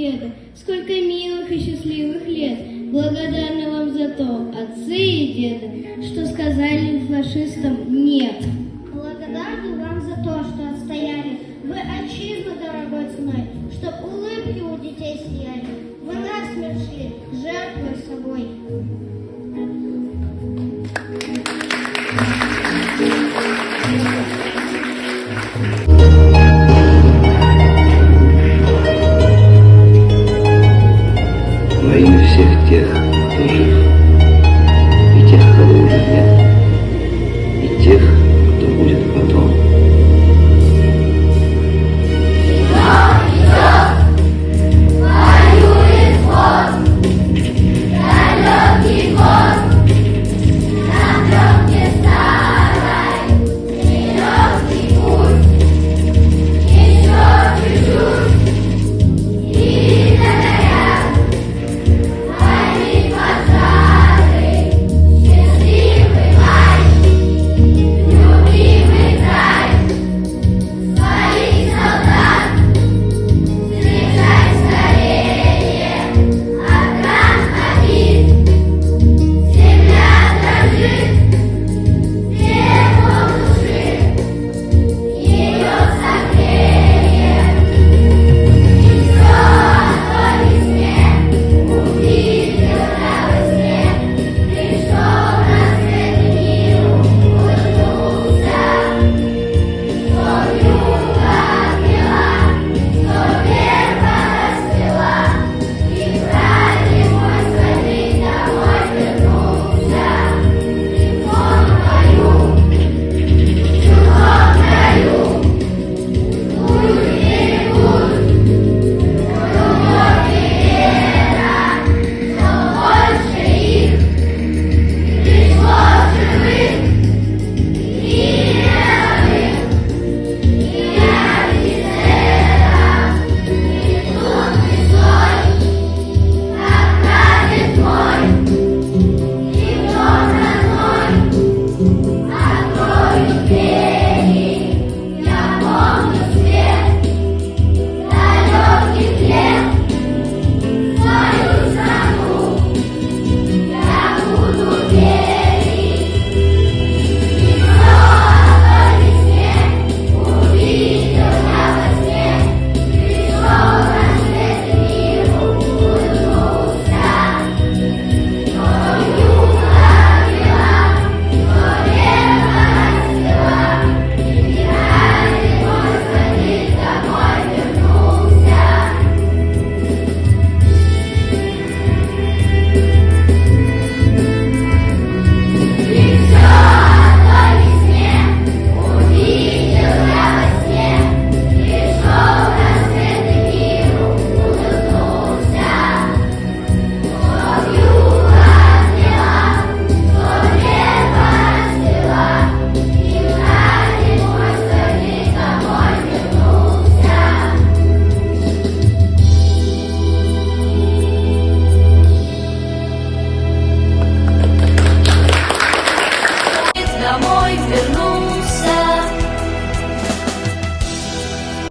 деды, сколько милых и счастливых лет. Благодарны вам за то, отцы и деды, что сказали фашистам «нет». Благодарны вам за то, что отстояли вы отчизну дорогой ценой, чтоб улыбки у детей сияли. Вы насмерть шли, жертвуя собой. Во имя всех тех,